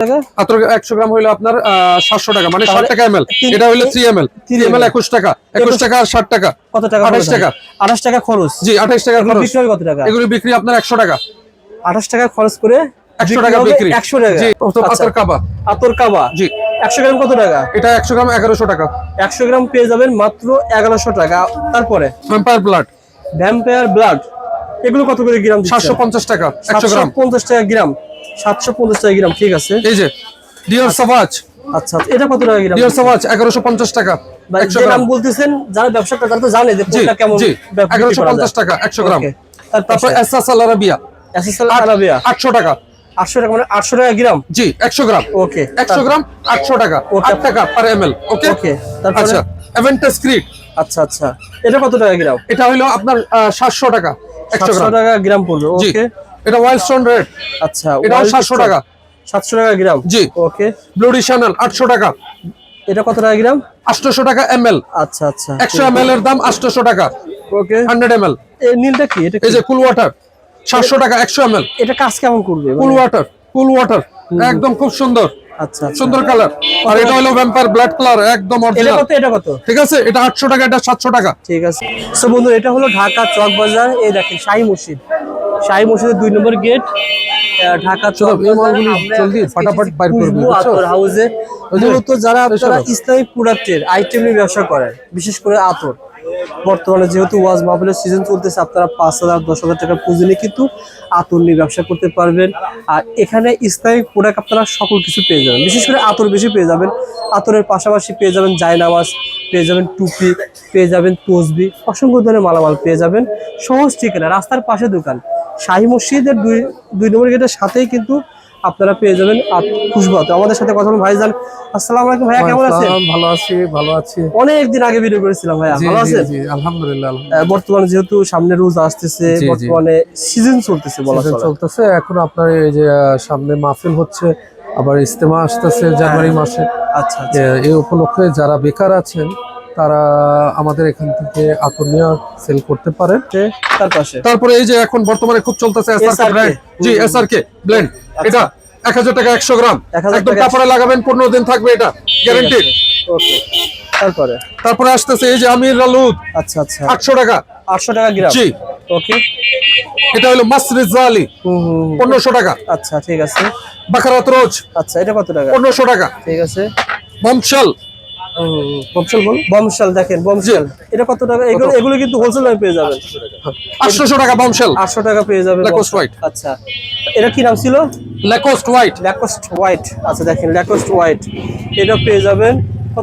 আতর 100 গ্রাম হইলো আপনার 700 টাকা, মানে 60 টাকা ml। এটা হইলো 3 ml, 3 ml 21 টাকা, 21 টাকা আর 60 টাকা, কত টাকা? 28 টাকা। 28 টাকা খরচ। জি, 28 টাকা খরচ। বিক্রি কত টাকা? এগুলো বিক্রি আপনার 100 টাকা। 28 টাকা খরচ করে 100 টাকা বিক্রি। 100 টাকা। জি, আতর কাবা। আতর কাবা। জি। 100 গ্রাম কত টাকা? এটা 100 গ্রাম 1100 টাকা। 100 গ্রাম পেয়ে যাবেন মাত্র 1100 টাকা। তারপরে ভ্যাম্পায়ার ব্লাড। ভ্যাম্পায়ার ব্লাড, এগুলো কত করে গ্রাম দিচ্ছেন? 750 টাকা 100 গ্রাম। 750 টাকা গ্রাম। 750 টাকা গ্রাম, ঠিক আছে। এই যে ডিওর সাভাজ। আচ্ছা, এটা কত টাকা গ্রাম? ডিওর সাভাজ 1150 টাকা 100 যে গ্রাম। নাম বলতেছেন, যারা ব্যবসা করে তারা তো জানে যে কোনটা কেমন। জি, 1150 টাকা 100 গ্রাম। তারপর এসএস আরাবিয়া। এসএস আরাবিয়া 800 টাকা। 800 টাকা, মানে 800 টাকা গ্রাম। জি, 100 গ্রাম। ওকে, 100 গ্রাম 800 টাকা, 8 টাকা পার ml। ওকে ওকে। তারপর আচ্ছা, অ্যাভেন্টাস ক্রিট। আচ্ছা আচ্ছা, এটা কত টাকা গ্রাম? এটা হলো আপনার 700 টাকা 100 গ্রাম। 700 টাকা গ্রাম পড়বে। জি, ওকে। এটা ওয়াইল্ড স্টোন রেড। আচ্ছা, এটাও 700 টাকা। 700 টাকা গ্রাম। জি। ওকে। ব্লুডি চ্যানেল 800 টাকা। এটা কত টাকা গ্রাম? 800 টাকা ml। আচ্ছা আচ্ছা, 100 ml এর দাম 800 টাকা। ওকে। 100 ml। এই নীলটা কি? এটা এই যে কুল ওয়াটার 700 টাকা 100 ml। এটা কাজ কেমন করবে? কুল ওয়াটার, কুল ওয়াটার একদম খুব সুন্দর। আচ্ছা, সুন্দর কালার। আর এটা হলো ভ্যাম্পায়ার ব্লাড কালার, একদম এটা অরিজিনাল। কত? এটা কত? ঠিক আছে, এটা 800 টাকা, এটা 700 টাকা। ঠিক আছে। সো বন্ধু, এটা হলো ঢাকা চক বাজার। এই দেখেন শাহী মসজিদ, শাহী মসজিদের 2 নম্বর গেট, ঢাকা চক বাজার। জলদি ফটাফট বাইর করবে আতর হাউসে মূলত যারা আপনারা ইসলামিক প্রোডাক্টের আইটেম নিয়ে ব্যবসা করেন, বিশেষ করে আতর। বর্তমানে যেহেতু ওয়াজ মাহফিলের সিজন চলতেছে, আপনারা 5,000 10,000 টাকা পুঁজি নিয়ে কিন্তু আতর নিয়ে ব্যবসা করতে পারবেন। আর এখানে ইসলামিক প্রোডাক্ট আপনারা সকল কিছু পেয়ে যাবেন, বিশেষ করে আতর বেশি পেয়ে যাবেন। আতরের পাশাপাশি পেয়ে যাবেন জায়নামাজ, পেয়ে যাবেন টুপি, পেয়ে যাবেন তসবি, অসংখ্য ধরনের মালামাল পেয়ে যাবেন। সহজ ঠিকানা, রাস্তার পাশে দোকান। শাহী মসজিদের 2 নম্বর গেটের সাথেই কিন্তু আপনারা পেয়ে যাবেন খুশবু আতর। আমাদের সাথে কথা বলুন ভাইজান। আসসালামু আলাইকুম ভাইয়া, কেমন আছেন? ভালো আছি, ভালো আছি। অনেকদিন আগে ভিডিও করেছিলাম ভাইয়া, ভালো আছেন? জি, আলহামদুলিল্লাহ। বর্তমানে যেহেতু সামনে রোজা আসতেছে, বর্তমানে সিজন চলতেছে, বলা চলতেছে এখন আপনার এই যে সামনে মাহফিল হচ্ছে, আবার ইজতেমা আসতেছে জানুয়ারি মাসে। আচ্ছা, এই উপলক্ষে যারা বেকার আছেন তারা আমাদের এখান থেকে আতর নিয়ে সেল করতে পারেন। তার পাশে তারপরে এই যে এখন বর্তমানে খুব চলতেছে এসআরকে ব্র্যান্ড। জি, এসআরকে ব্লেন্ড। এটা 1000 টাকা 100 গ্রাম, একদম কাপড়ে লাগাবেন 15 দিন থাকবে, এটা গ্যারান্টি। ওকে। তারপরে আসতেছে এই যে আমির রালুদ। আচ্ছা আচ্ছা, 800 টাকা। 800 টাকা গ্রাম। জি। ওকে। এটা হলো মাসরিজা আলী 1500 টাকা। আচ্ছা, ঠিক আছে। বাকারাত রোজ। আচ্ছা, এটা কত টাকা? 1500 টাকা। ঠিক আছে। বমশাল। বমশাল বল, বমশাল দেখেন, বমশাল এটা কত টাকা? এগুলো কিন্তু হোলসেল দামে পেয়ে যাবেন। 800 টাকা বমশাল। 800 টাকা পেয়ে যাবেন। ল্যাকোস্ট হোয়াইট। আচ্ছা, এটা কি নাম ছিল? ল্যাকোস্ট হোয়াইট। ল্যাকোস্ট হোয়াইট। আচ্ছা, দেখেন ল্যাকোস্ট হোয়াইট, এটা পেয়ে যাবেন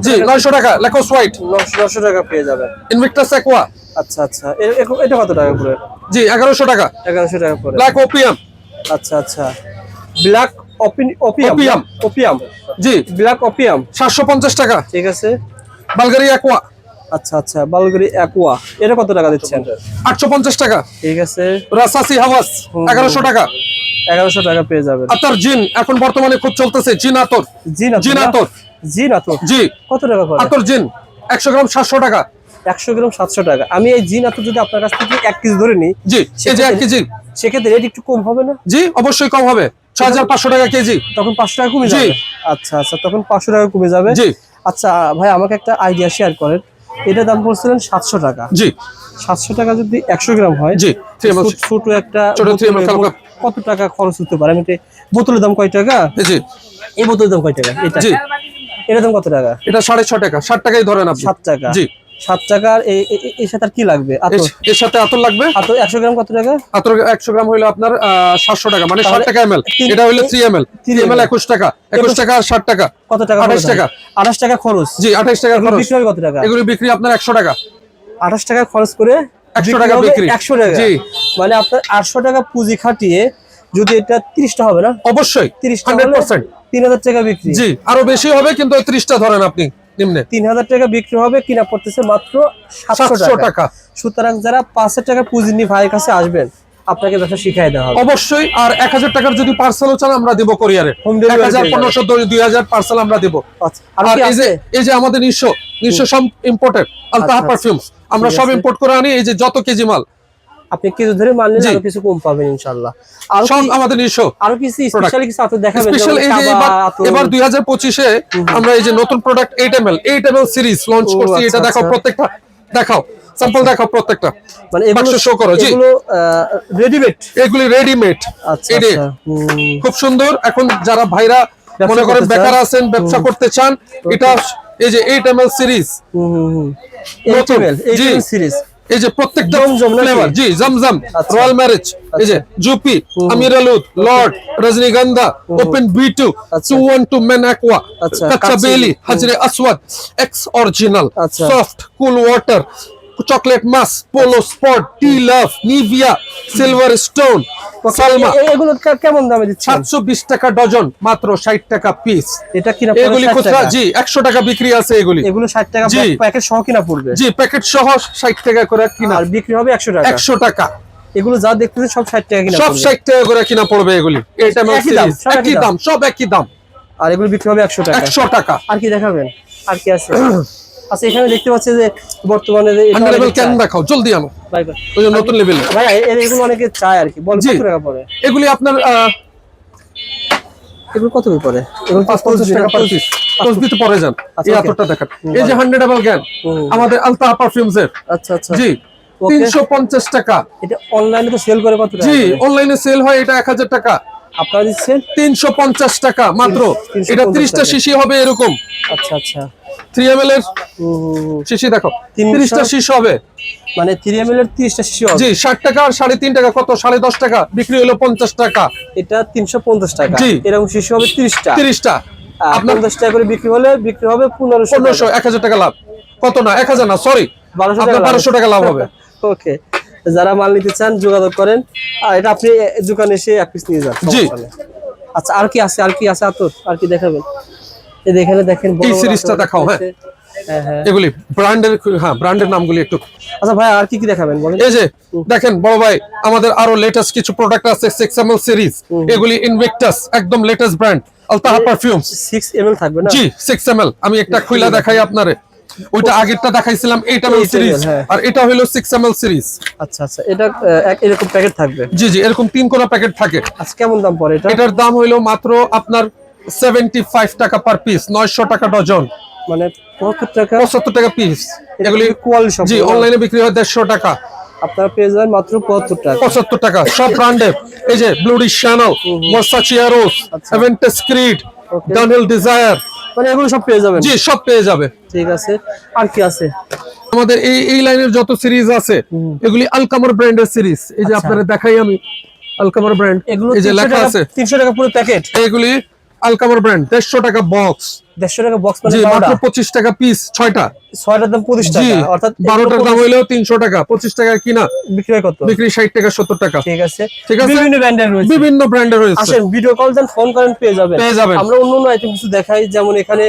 জি, 900 টাকা ল্যাকোস্ট হোয়াইট। 900 টাকা পেয়ে যাবেন। Invictus aqua. আচ্ছা আচ্ছা, এটা কত টাকা করে? জি, 1100 টাকা। 1100 টাকা করে। Black opium. আচ্ছা আচ্ছা, ব্ল্যাক ওপিয়াম। ওপিয়াম, জি, ব্ল্যাক ওপিয়াম 750 টাকা। ঠিক আছে। বালগারি অ্যাকোয়া। আচ্ছা আচ্ছা, বালগরি অ্যাকোয়া, এটা কত টাকা দিচ্ছেন? 850 টাকা। ঠিক আছে। রাসাসি হাওয়াস 1100 টাকা। 1100 টাকা পেয়ে যাবেন। আতর জিন এখন বর্তমানে খুব চলতেছে, জিন আতর। জিন আতর। জিন আতর জি, কত টাকা করে? আতর জিন 100 গ্রাম 700 টাকা। 100 গ্রাম 700 টাকা। আমি এই জিন আতর যদি আপনার কাছ থেকে 1 কেজি ধরে নিই, জি, এই যে 1 কেজি, সেক্ষেত্রে রেট একটু কম হবে না? জি, অবশ্যই কম হবে, 6500 টাকা কেজি। তখন 500 টাকা কমে যাবে। আচ্ছা আচ্ছা, তখন 500 টাকা কমে যাবে। জি। আচ্ছা ভাই, আমাকে একটা আইডিয়া শেয়ার করেন। এটা দাম বলছিলেন 700 টাকা। জি। 700 টাকা যদি 100 গ্রাম হয়, জি, ছোট একটা ছোট 3 ml কাপ। কত টাকা খরচ হতে পারে? আমি বোতলের দাম কয় টাকা? জি। এই বোতলের দাম কয় টাকা? এটা। জি। এটার দাম কত টাকা? এটা 6.5 টাকা, 60 টাকাই ধরেন আপনি। 7 টাকা। জি। 7 টাকার এর সাথে আর কি লাগবে? এর সাথে আতর লাগবে। আতর 100 গ্রাম কত টাকা? আতর 100 গ্রাম হইলো আপনার 700 টাকা, মানে 60 টাকা ml। এটা হইলো 3 ml, 3 ml 21 টাকা, 21 টাকা আর 60 টাকা। কত টাকা? 28 টাকা। 28 টাকা খরচ। জি, 28 টাকা খরচ। বিক্রি কত টাকা? এগুলো বিক্রি আপনার 100 টাকা। 28 টাকা খরচ করে 100 টাকা বিক্রি। 100 টাকা। জি। মানে আপনার 800 টাকা পুঁজি খাটিয়ে যদি এটা 30টা হবে না? অবশ্যই 30টা 100%। 3000 টাকা বিক্রি। জি, আরো বেশি হবে, কিন্তু 30টা ধরেন আপনি নিম্নে। 3000 টাকা বিক্রি হবে, কিনা পড়তেছে মাত্র 700 টাকা। সুতরাং যারা 500 টাকা পুঁজি নিয়ে ভাইয়ের কাছে আসবেন, আপনাকে ব্যবসা শিখাই দেওয়া হবে অবশ্যই। আর 1000 টাকার যদি পার্সেলও চান আমরা দেব কুরিয়ারে। 1000 1500 2000 পার্সেল আমরা দেব। আর এই যে আমাদের নিজস্ব সব ইম্পোর্টেড আলতাহা পারফিউমস, আমরা সব ইম্পোর্ট করে আনি। এই যে যত কেজি মাল আপনি কিছু ধরে মাল নিলে আরো কিছু কম পাবেন ইনশাআল্লাহ। আর সব আমাদের নিজস্ব আরো কিছু স্পেশালি কিছু আতর দেখাবেন? স্পেশাল এই যে এবার 2025 এ আমরা এই যে নতুন প্রোডাক্ট 8 ml সিরিজ লঞ্চ করছি। এটা দেখাও, প্রত্যেকটা দেখাও, স্যাম্পল দেখাও প্রত্যেকটা, মানে এগুলো শো করো। জি, এগুলো রেডিমেড, এগুলি রেডিমেড। আচ্ছা এই যে আচ্ছা, খুব সুন্দর। এখন যারা ভাইরা মনে করেন বেকার আছেন, ব্যবসা করতে চান, এটা এই যে 8 ml সিরিজ, 8 ml সিরিজ, এই যে প্রত্যেকটা জমজম নাকি? ফ্লেভার। জি, জমজম, আচ্ছা। রয়্যাল ম্যারেজ, এই যে জুপি, আমির আলুদ, লর্ড, রজনীগন্ধা, ওপেন B2, আচ্ছা। 212 মেন অ্যাকোয়া, আচ্ছা, কাচ্চা বেলি, হাজরে আসওয়াদ, এক্স অরিজিনাল, আচ্ছা। সফট কুল ওয়াটার, চকলেট মাস, পোলো স্পট, টি লাভ, নিভিয়া, সিলভার স্টোন, সালমা। এগুলো কেমন দামে দিচ্ছেন? 720 টাকা ডজন, মাত্র 60 টাকা পিস। এটা কিনা এগুলি খুচরা, জি 100 টাকা বিক্রি আছে। এগুলি এগুলো 60 টাকা জি। প্যাকেট সহ কিনা পড়বে? জি, প্যাকেট সহ 60 টাকা করে কিনা, আর বিক্রি হবে 100 টাকা। 100 টাকা। এগুলো যা দেখতেছেন সব 60 টাকা কিনা সব পড়বে? 60 টাকা করে কিনা পড়বে এগুলি। এটা একই দাম, সব একই একই দাম, সব একই দাম। আর এগুলো বিক্রি হবে 100 টাকা। 100 টাকা। আর কি দেখাবেন? আর কি আছে? আচ্ছা, এখানে দেখতে পাচ্ছি যে বর্তমানে যে আন্ডার লেভেল কেন দেখাও, জলদি আনো। ভাই ওই যে নতুন লেভেল। ভাই এগুলো অনেকে চায় আর কি, বল জি। কত টাকা পড়ে? এগুলি আপনার এগুলো কত করে পড়ে? এগুলো 550 টাকা পার পিস। তসবি তো পরে যান। আচ্ছা, এই ওকে। আতরটা দেখেন, এই যে 100 ডাবল গ্যান, আমাদের আলতাহা পারফিউমস এর। আচ্ছা আচ্ছা, জি, ওকে। 350 টাকা। এটা অনলাইনে তো সেল করে কত টাকা? জি, অনলাইনে সেল হয় এটা 1000 টাকা। আপনারা দিচ্ছেন 350 টাকা মাত্র। 350 এটা 30টা টাকা। শিশি হবে এরকম। আচ্ছা আচ্ছা, 3 ml এর শিশি দেখো, 30টা শিশি হবে। মানে 3 ml এর 30টা শিশি হবে। জি, 60 টাকা আর 3.5 টাকা, কত 10.5 টাকা বিক্রি হলো 50 টাকা। এটা 350 টাকা। জি। এরকম শিশি হবে 30টা। 30টা আপনার 50 টাকা করে বিক্রি হলে বিক্রি হবে 1500 1500, 1000 টাকা লাভ। কত না, 1000 না, সরি, 1200 আপনার টাকা 1200 টাকা লাভ হবে। ওকে, যারা মাল নিতে চান যোগাযোগ করেন। আর এটা আপনি দোকানে এসে এক পিস নিয়ে যান। জি। সমস্যা নেই। আচ্ছা, আর কি আছে? আর কি আছে আতর? আর কি দেখাবেন? এই যে এখানে দেখেন বড় এই বড় সিরিজটা আতর দেখাও। হ্যাঁ, আছে। হ্যাঁ হ্যাঁ। এগুলি ব্র্যান্ডের, হ্যাঁ ব্র্যান্ডের নামগুলি একটু। আচ্ছা ভাই, আর কি কি দেখাবেন বলেন? এই যে দেখেন বড় ভাই, আমাদের আরো লেটেস্ট কিছু প্রোডাক্ট আছে 6 ml সিরিজ। এগুলি ইনভিক্টাস, একদম লেটেস্ট ব্র্যান্ড, আলতাহা পারফিউমস। 6 ml থাকবে না? জি, 6 ml। আমি একটা খুইলা দেখাই আপনারে। ওইটা আগেরটা দেখাইছিলাম 8 ml 8 সিরিজ, ml, হ্যাঁ। আর এটা হলো 6 ml সিরিজ। আচ্ছা আচ্ছা, এটা এরকম প্যাকেট থাকবে? জি জি, এরকম 3 কোনা প্যাকেট থাকে। আচ্ছা, কেমন দাম পড়ে এটা? এটার দাম হইলো মাত্র আপনার 75 টাকা পার পিস, 900 টাকা ডজন, মানে 75 টাকা। 75 টাকা পিস। এগুলি কোয়ালিটি সব। জি, অনলাইনে বিক্রি হয় 150 টাকা। আপনারা পেয়ে যাবেন মাত্র 75 টাকা। 75 টাকা, সব ব্র্যান্ডের। এই যে Bleu de Chanel, Versace Eros, Aventus Creed, Dunhill Desire, মানে এগুলো সব পেয়ে যাবেন? জি সব পেয়ে যাবে। ঠিক আছে, আর কি আছে? আমাদের এই লাইনের যত সিরিজ আছে এগুলি আলকামার ব্র্যান্ডের সিরিজ। এই যে আচ্ছা। আপনারা দেখাই আমি, আলকামার ব্র্যান্ড, এগুলো এই যে 300 লেখা টাকা, আছে 300 টাকা পুরো প্যাকেট। এগুলি আলকামার ব্র্যান্ড, 150 টাকা বক্স। 150 টাকা বক্স, মানে জি, মাত্র 12টা। 25 টাকা পিস, 6টা। 6টার দাম 25 জি, টাকা, অর্থাৎ 12টার দাম হইলো 300 টাকা, 25 টাকা কিনা, বিক্রি হয় কত? বিক্রি 60 টাকা 70 টাকা। ঠিক আছে, ঠিক আছে, বিভিন্ন ব্র্যান্ডের রয়েছে। বিভিন্ন ব্র্যান্ডের রয়েছে। আসেন, ভিডিও কল দেন, ফোন করেন, পেয়ে যাবেন। পেয়ে যাবেন। আমরা অন্য অন্য আইটেম কিছু দেখাই, যেমন এখানে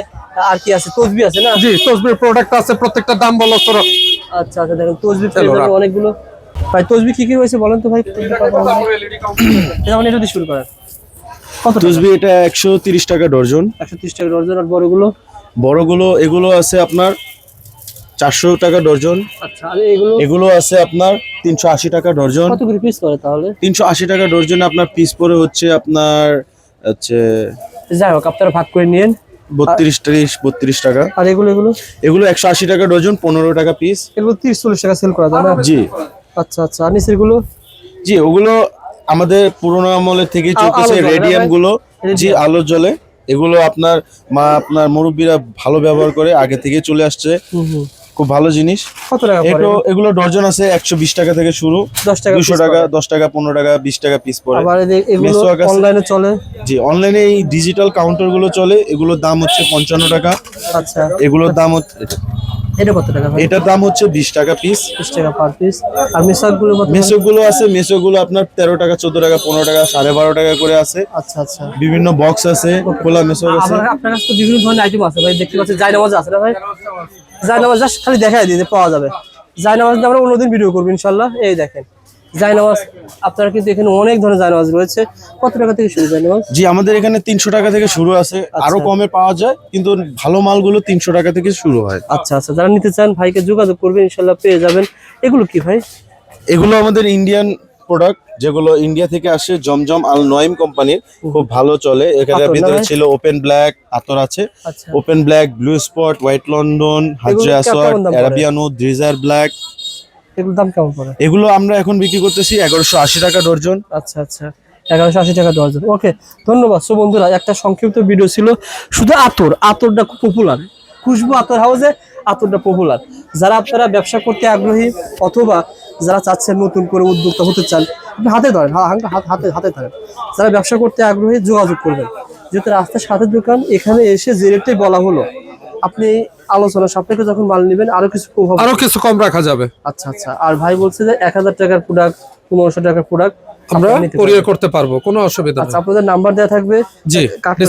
আর কি আছে? তসবি আছে না? জি, তসবির প্রোডাক্ট আছে, প্রত্যেকটা দাম বলো সরো। আচ্ছা আচ্ছা, দেখেন তসবি পেয়ে যাবেন অনেকগুলো। ভাই তসবি কি কি রয়েছে বলেন তো ভাই? যেমন এটা দিয়ে শুরু করেন। কত তসবি এটা 130 টাকা ডর্জন। 130 টাকা ডর্জন। আর বড়গুলো? বড়গুলো এগুলো আছে আপনার 400 টাকা ডর্জন। আচ্ছা, আর এগুলো? এগুলো আছে আপনার 380 টাকা ডর্জন। কত করে পিস করে তাহলে? 380 টাকা ডর্জনে আপনার পিস পরে হচ্ছে আপনার হচ্ছে যাই হোক, আপনারা ভাগ করে নিন। 32 টাকা। আর এগুলো? এগুলো 180 টাকা ডর্জন, 15 টাকা পিস। এগুলো 30-40 টাকা সেল করা যায় না? জি আচ্ছা আচ্ছা, আর নিচের গুলো? জি, ওগুলো আমাদের পুরোনো আমলের থেকে চলতেছে, আলো জ্বলে না রেডিয়াম ভাই? গুলো। রেডিয়াম। জি, আলো জ্বলে। এগুলো আপনার মুরব্বীরা ভালো ব্যবহার করে, আগে থেকে চলে আসছে, খুব ভালো জিনিস। কত টাকা পড়ে? এগুলো ডর্জন আছে 120 টাকা থেকে শুরু, 10 টাকা 200 টাকা, 10 টাকা, 15 টাকা, 20 টাকা পিস পড়ে। আবার এগুলো মেসোয়াক আছে। অনলাইনে চলে? জি, অনলাইনে এই ডিজিটাল কাউন্টার গুলো চলে। এগুলোর দাম হচ্ছে 55 টাকা। আচ্ছা, এগুলোর দাম হচ্ছে, এটা কত টাকা ভাই? এটার দাম হচ্ছে 20 টাকা পিস। 20 টাকা পার পিস। আর মেসাক গুলো কত? মেসো গুলো আছে, মেসো গুলো আপনার 13 টাকা, 14 টাকা, 15 টাকা, 12.5 টাকা করে আছে। আচ্ছা আচ্ছা, বিভিন্ন বক্স আছে, খোলা মেসো আছে। আবার আপনার কাছে তো বিভিন্ন ধরনের আইটেম আছে ভাই, দেখতে পাচ্ছি জায়নামাজ আছে না ভাই? জায়নামাজ জাস্ট খালি দেখাই দিতে পাওয়া যাবে। জায়নামাজ নিয়ে আমরা অন্যদিন ভিডিও করবো ইনশাল্লাহ। এই দেখেন জায়নামাজ, আপনারা কিন্তু এখানে অনেক ধরনের জায়নামাজ রয়েছে। কত টাকা থেকে শুরু জায়নামাজ? জি, আমাদের এখানে 300 টাকা থেকে শুরু আছে, আরো কমে পাওয়া যায়, কিন্তু ভালো মালগুলো 300 টাকা থেকে শুরু হয়। আচ্ছা আচ্ছা, যারা নিতে চান ভাইকে যোগাযোগ করবেন, ইনশাল্লাহ পেয়ে যাবেন। এগুলো কি ভাই? এগুলো আমাদের ইন্ডিয়ান প্রোডাক্ট, যেগুলো ইন্ডিয়া থেকে আসে। জমজম আল নয়ম কোম্পানির, খুব ভালো চলে। এখানে আতর না ভিতরে ভাই? ছিল ওপেন ব্ল্যাক আতর আছে, আচ্ছা, open black, blue spot, white London, হাজরে কেমন আসওয়াদ, দাম পড়ে? অ্যারাবিয়ানো, ড্রিজার ব্ল্যাক। এগুলোর দাম কেমন পড়ে? এগুলো আমরা এখন বিক্রি করতেছি 1180 টাকা ডর্জন। আচ্ছা আচ্ছা, 1180 টাকা ডজন। ওকে, ধন্যবাদ। সো বন্ধুরা, একটা সংক্ষিপ্ত ভিডিও ছিল শুধু আতরটা খুব পপুলার। খুশবু আতর হাউসে আতরটা পপুলার। যারা আপনারা ব্যবসা করতে আগ্রহী অথবা যারা চাচ্ছেন নতুন করে উদ্যোক্তা হতে চান, আপনি হাতে ধরেন, হাতে ধরেন। যারা ব্যবসা করতে আগ্রহী যোগাযোগ করবেন, যেহেতু রাস্তার সাথে দোকান, এখানে এসে যে রেটটাই বলা হলো, আপনি আলোচনা সাপেক্ষে যখন মাল নেবেন আরো কিছু প্রভাব। আরো কিছু কম রাখা যাবে। আচ্ছা আচ্ছা। আর ভাই বলছে যে 1000 টাকার প্রোডাক্ট, 1500 টাকার প্রোডাক্ট আমরা কুরিয়ার করতে পারবো, কোনো অসুবিধা আচ্ছা, নেই। আপনাদের নাম্বার দেওয়া থাকবে। জি, কাটলে